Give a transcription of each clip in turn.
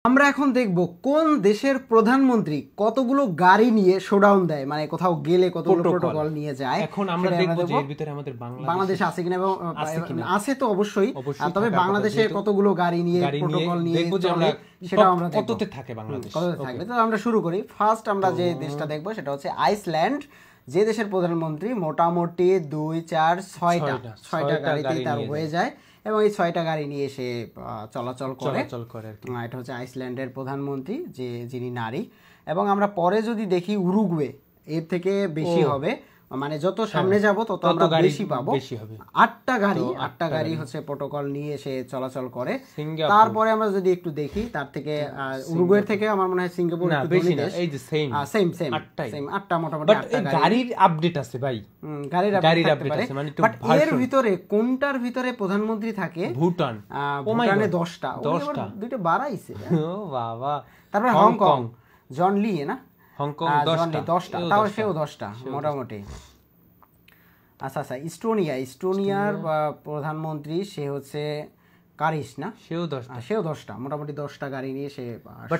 আমরা এখন দেখব কোন দেশের প্রধানমন্ত্রী কতগুলো গাড়ি নিয়ে শোডাউন দেয়, মানে কোথাও গেলে কতগুলো প্রোটোকল নিয়ে যায়। এখন আমরা দেখব যে এর ভিতরে আমাদের বাংলাদেশ আছে কিনা, এবং আছে তো অবশ্যই, তবে বাংলাদেশে কতগুলো গাড়ি নিয়ে প্রোটোকল নিয়ে চলে সেটা আমরা দেখব কততে থাকে বাংলাদেশ, কততে থাকবে। তো আমরা শুরু করি। ফার্স্ট আমরা যে দেশটা দেখব সেটা হচ্ছে আইসল্যান্ড, যে দেশের প্রধানমন্ত্রী মোটামুটি 2-4-6টা গাড়িতেই তার হয়ে যায় এবং এই 6টা গাড়ি নিয়ে সে চলাচল করে। এটা হচ্ছে আইসল্যান্ডের প্রধানমন্ত্রী, যিনি নারী। এবং আমরা পরে যদি দেখি উরুগুয়ে এর থেকে বেশি হবে, মানে যত সামনে যাব তত আমরা বেশি পাবো। 8টা গাড়ি হচ্ছে প্রোটোকল নিয়ে সে চলাচল করে। তারপরে আমরা যদি একটু দেখি তার থেকে উরুগুয়ের থেকে আমার মনে হয় সিঙ্গাপুর একটু বেশি না, এই যে সেম 8টা মোটামুটি 8টা গাড়ির আপডেট আছে ভাই, গাড়ির আপডেট আছে। মানে এর ভিতরে কোনটার ভিতরে প্রধানমন্ত্রী থাকে? ভুটানে 10টা, দুইটা বাড়াইছে। ও বাবা। তারপরে হংকং, জন লি না, হংকং 10টা, তাও সেও 10টা মোটামুটি। আচ্ছা, ইস্টোনিয়ার প্রধানমন্ত্রী সে হচ্ছে কারিস না, সেও 10টা, মোটামুটি 10টা গাড়ি নিয়ে সে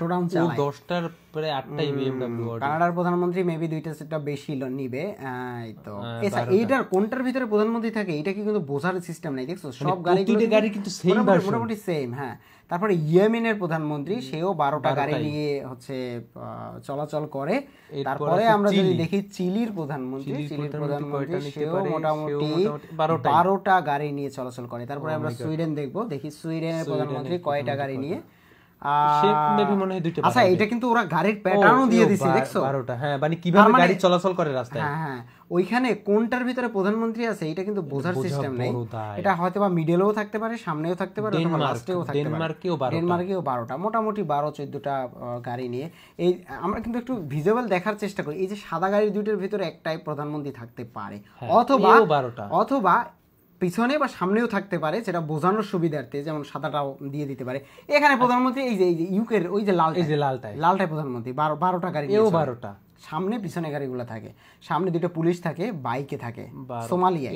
শোডাউন চালায়। 10টার পরে 8টাই BMW। কানাডার প্রধানমন্ত্রী মেবি 2টা সেটা বেশি নিবে। তো এইটার কোনটার ভিতরে প্রধানমন্ত্রী থাকে এটা কি কিন্তু বোঝার সিস্টেম নাই, দেখছো সব গাড়ি কিন্তু সেম ভার্সন, মোটামুটি সেম। হ্যাঁ, তারপরে ইয়েমেনের প্রধানমন্ত্রী সেও 12টা গাড়ি নিয়ে হচ্ছে চলাচল করে। তারপরে আমরা যদি দেখি চিলির প্রধানমন্ত্রী সেও মোটামুটি 12টা গাড়ি নিয়ে চলাচল করে। তারপরে আমরা সুইডেন দেখবো, দেখি সুইডেনের প্রধানমন্ত্রী কয়টা গাড়ি নিয়ে। আচ্ছা, এটা কিন্তু ওরা গাড়ির প্যাটার্নও দিয়ে দিছে, দেখছো 12টা। হ্যাঁ, মানে কিভাবে গাড়ি চলাচল করে রাস্তায়। হ্যাঁ, ওইখানে কোনটার ভিতরে প্রধানমন্ত্রী আছে এটা কিন্তু বোঝার সিস্টেম নাই। এটা হয়তো বা মিডলেও থাকতে পারে, সামনেও থাকতে পারে, অথবা লাস্টেও থাকতে পারে। ডেনমার্কেও 12টা, মোটামুটি 12-14টা গাড়ি নিয়ে। এই আমরা কিন্তু একটু ভিজুয়াল দেখার চেষ্টা করি। এই যে সাদা গাড়ির দুইটার ভিতরে একটাই প্রধানমন্ত্রী থাকতে পারে, অথবা পিছনে বা সামনেও থাকতে পারে, যেটা বোঝানোর সুবিধার্থে, যেমন সাদাটাও দিয়ে দিতে পারে। এখানে প্রধানমন্ত্রী এই যে ইউকের ওই যে লালটাই প্রধানমন্ত্রী 12টা গাড়ি, 12টা সামনে পিছনে গাড়িগুলো থাকে। সামনে 2টা পুলিশ থাকে, বাইকে থাকে। সোমালিয়া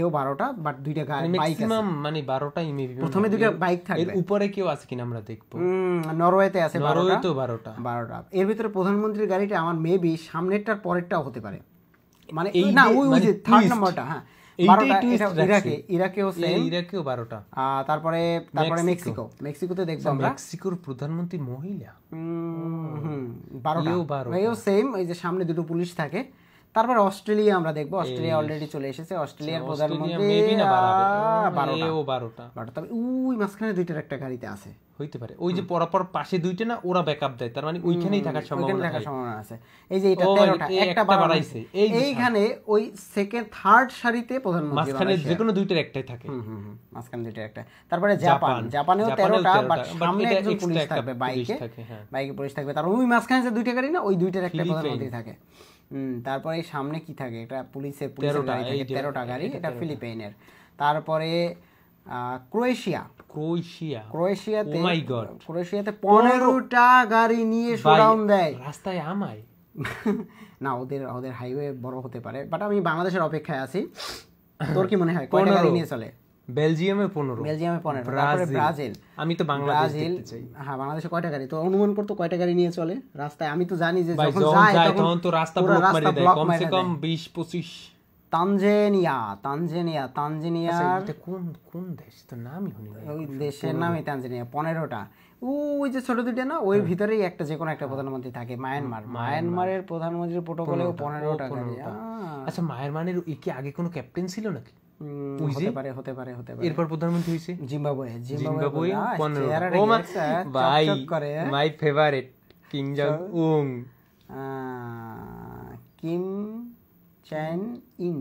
এও 12টা, বাট 2টা বাইক আছে, মানে 12টাই মেবি। প্রথমে 2টা বাইক থাকবে। এর উপরে কেউ আছে কিনা আমরা দেখবো। নরওয়েতে আছে 12টা। এর ভিতরে প্রধানমন্ত্রীর গাড়িটা আমার মেবি সামনেরটার পরেরটাও হতে পারে, মানে না ওই যে 3rd নাম্বারটা। হ্যাঁ, ইরাকেও 12টা। তারপরে মেক্সিকোতে দেখবো আমরা মেক্সিকোর প্রধানমন্ত্রী মহিলা 12টা সেম, এই যে সামনে 2টো পুলিশ থাকে। তারপরে অস্ট্রেলিয়া আমরা দেখবো, অস্ট্রেলিয়া অলরেডি চলে এসেছে। অস্ট্রেলিয়ার প্রধানমন্ত্রী 12টা, তবে ওই মাঝখানে 2টার একটা গাড়িতে আছে, হইতে পারে। ওই যে পরপর পাশে 2টা না, ওরা ব্যাকআপ দেয়, তার মানে ওইখানেই থাকার সম্ভাবনা আছে। এই যে এটা 13টা, একটা বাড়াইছে। এইখানে ওই সেকেন্ড থার্ড সারিতে প্রধানমন্ত্রী, মাঝখানে যে কোনো 2টার একটাই থাকে। মাঝখানে 2টার একটা। তারপরে জাপানেও 13টা, বাট সামনে একজন পুলিশ থাকবে, বাইকে পুলিশ থাকবে। তার ওই মাঝখানে যে 2টা গাড়ি না, ওই 2টার একটা প্রধানমন্ত্রী থাকে। তারপরে সামনে কি থাকে, এটা পুলিশের গাড়ি থাকে, 13টা গাড়ি, এটা ফিলিপাইনের। তারপরে ক্রোয়েশিয়াতে 15টা গাড়ি নিয়ে শোডাউন দেয় রাস্তায় আমায়। না, ওদের হাইওয়ে বড় হতে পারে, বাট আমি বাংলাদেশের অপেক্ষায় আছি। তোর কি মনে হয় কয়টা গাড়ি নিয়ে চলে? বেলজিয়ামে 15, তারপরে ব্রাজিল। আমি তো বাংলাদেশ দেখতে চাই। হ্যাঁ, বাংলাদেশে কয়টা গাড়ি তো অনুমান করতো, কয়টা গাড়ি নিয়ে চলে রাস্তায়? আমি তো জানি যে যখন যায় তখন তো রাস্তা ব্লক মারি দেয়, কমসে কম 20-25। তানজানিয়া এটা কোন দেশ, তো নামই শুনি না। ওই দেশের নামই তানজানিয়া, 15টা। ওই যে ছোট 2টা না, ওই ভিতরেই একটা যে কোনো একটা প্রধানমন্ত্রী থাকে। মায়ানমারের প্রধানমন্ত্রীর প্রোটোকলেও 15টা গাড়ি। আচ্ছা, মায়ানমারের কি আগে কোনো ক্যাপ্টেন ছিল নাকি? হতে পারে। এরপর প্রধানমন্ত্রী হইছে জিম্বাবুয়ে 15। ও ভাই, my favourite Kim Jong Un, Kim চ্যান ইন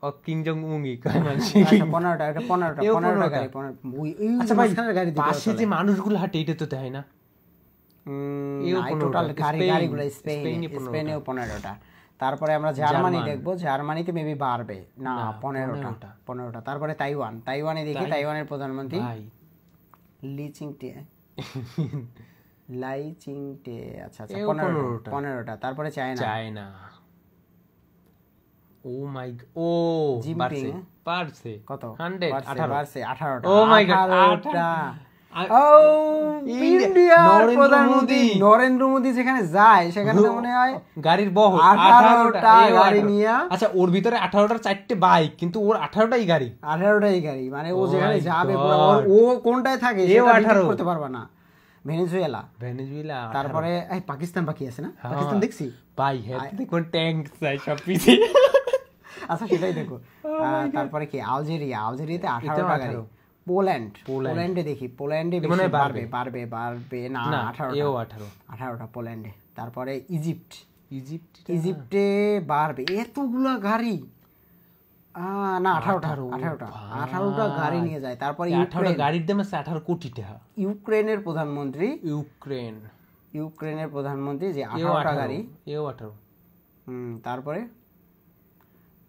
ও কিম জং উনই কয় মানুষ। 15টা গাড়ি। আচ্ছা ভাই, পাশে যে মানুষগুলো হাঁটে এটা তো তাই না? টোটাল গাড়িগুলো স্পেনেও 15টা। তারপরে আমরা জার্মানি দেখবো, জার্মানিতে মেবি বাড়বে না, 15টা। তারপরে তাইওয়ানে দেখি, তাইওয়ানের প্রধানমন্ত্রী লাইচিংটে। আচ্ছা, 15টা। তারপরে চায়না ও মাই জিনপিং পারছে কত 18টা। ও মাই গড 18টা ইন্ডিয়ার প্রধানমন্ত্রী নরেন্দ্র মোদী যেখানে যায় সেখানে মনে হয় গাড়ির বহর 18টা গাড়ি নিয়ে। আচ্ছা ওর ভিতরে 18টার 4টে বাইক, কিন্তু ওর 18টাই গাড়ি। 18টাই গাড়ি, মানে ও যেখানে যাবে পুরো ও কোনটায় থাকে সেটা ডিটেক্ট করতে পারবে না। ভেনেজুয়েলা, তারপরে এই পাকিস্তান বাকি আছে না? পাকিস্তান দেখছি ভাই, হ্যাঁ দেখো ট্যাঙ্ক চাই সব পিছে। আচ্ছা সেটাই দেখো। তারপরে কি আলজেরিয়াতে 18টা গাড়ি। পোল্যান্ডে দেখি, পোল্যান্ডে বেশি বাড়বে না 18টা পোল্যান্ডে। তারপরে ইজিপ্টে বাড়বে এতগুলা গাড়ি না 18টা গাড়ি নিয়ে যায়। তারপরে 18টা গাড়ির দাম আছে 18 কোটি টাকা। ইউক্রেনের প্রধানমন্ত্রী যে 18টা গাড়ি,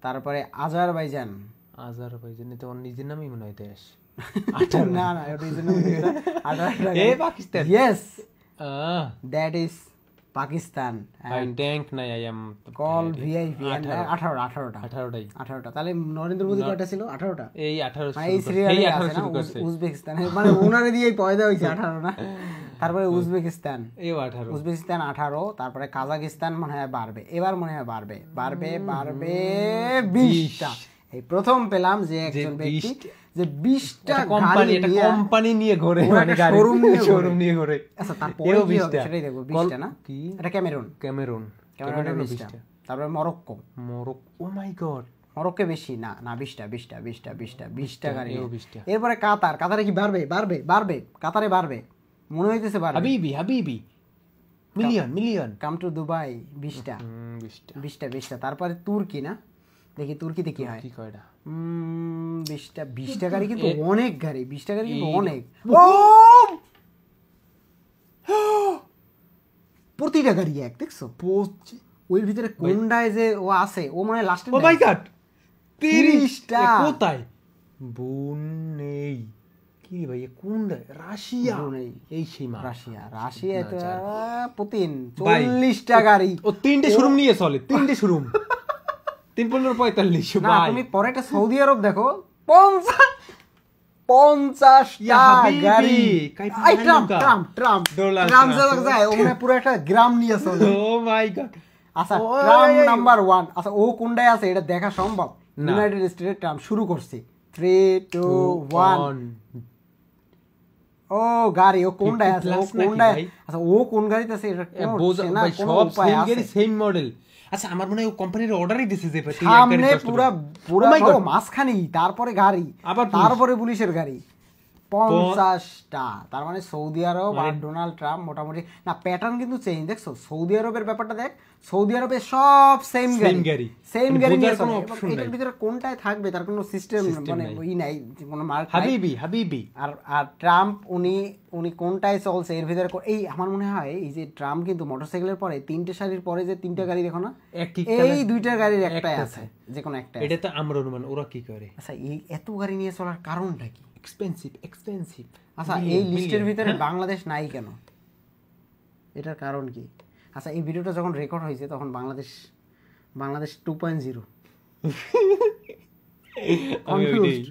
তারপরে আজারবাইজান তো নিজের নামই মনে হয় দেশ। না Pakistan, yes that is Pakistan. Tank নাই, আই এম কল ভিআইপি 18টা। তাহলে নরেন্দ্র মোদী কয়টা ছিল? 18টা। এই 18 এই সিরিয়ালে আছে না উজবেকিস্তান, মানে ওনারে দিয়েই পয়দা হইছে 18 না। তারপরে উজবেকিস্তান 18, তারপরে কাজাকিস্তান মনে হয় বাড়বে, এবার মনে হয় বাড়বে 20টা। এই প্রথম পেলাম যে একজন ব্যক্তি যে 20টা কোম্পানি নিয়ে ঘোরে, মানে গাড়ি শোরুম নিয়ে ঘোরে। আচ্ছা তারপরে কি হবে সেটাই দেখব। 20টা না, কি এটা ক্যামেরুন। তারপরে মরক্কো, ও মাই গড, মরক্কো বেশি না 20টা গাড়ি। এরপরে কাতারে কি বাড়বে কাতারে বাড়বে মনে হইতেছে বাড়বে। হাবিবি মিলিয়ন কাম টু দুবাই 20টা। তারপরে তুর্কি না, দেখি তুর্কিতে কি হয়। 20টা গাড়ি, কিন্তু অনেক গাড়ি। 20টা গাড়ি কিন্তু অনেক। প্রতিটা গাড়ি এক, দেখছো ওই ভিতরে কোনটায় যে ও আছে, ও মানে লাস্টে 30টা। কোথায় বোন নেই কি ভাই, কোন রাশিয়া? এই সীমা রাশিয়া তো পুতিন 40টা গাড়ি। ও 3টে শোরুম নিয়ে চলে, 3টে শোরুম 3-15-45। না তুমি পরে একটা সৌদি আরব দেখো 50টা গাড়ি। ট্রাম্প যায় ওখানে পুরো একটা গ্রাম নিয়ে চলে। ও মাই গড। আচ্ছা ট্রাম্প নাম্বার 1। আচ্ছা ও কোনটায় আছে এটা দেখা সম্ভব? ইউনাইটেড স্টেটে ট্রাম্প শুরু করছে। 3, 2, 1। ও গাড়ি ও কোনটায় আছে? আচ্ছা ও কোন গাড়িতে আছে এটা সব সেম গাড়ি, সেম মডেল। আচ্ছা আমার মনে হয় ও কোম্পানির অর্ডারই দিছে যে সামনে পুরো মাঝখানেই, তারপরে গাড়ি, তারপরে পুলিশের গাড়ি 50টা। তার মানে সৌদি আরব আর ডোনাল্ড ট্রাম্প মোটামুটি না, প্যাটার্ন কিন্তু চেঞ্জ। দেখছো সৌদি আরবের ব্যাপারটা দেখ, সৌদি আরবে সব সেম গাড়ি নিয়ে চলে। এটার ভিতরে কোনটায় থাকবে তার কোনো সিস্টেম মানে ই নাই, কোনো মার্ক হাবিবি। আর ট্রাম্প উনি কোনটায় চলছে এর ভিতরে। এই আমার মনে হয় এই যে ট্রাম্প কিন্তু মোটরসাইকেলের পরে 3টে সারির পরে যে 3টা গাড়ি দেখো না, এই 2টা গাড়ির একটাই আছে, যে কোনো একটা। এটা তো আমরা অনুমান ওরা কি করে। আচ্ছা এই এত গাড়ি নিয়ে চলার কারণটা কি? এক্সপেন্সিভ। আচ্ছা এই লিস্টের ভিতরে বাংলাদেশ নাই কেন, এটার কারণ কি? আচ্ছা এই ভিডিওটা যখন রেকর্ড হয়েছে তখন বাংলাদেশ 2.0 কনফিউজড।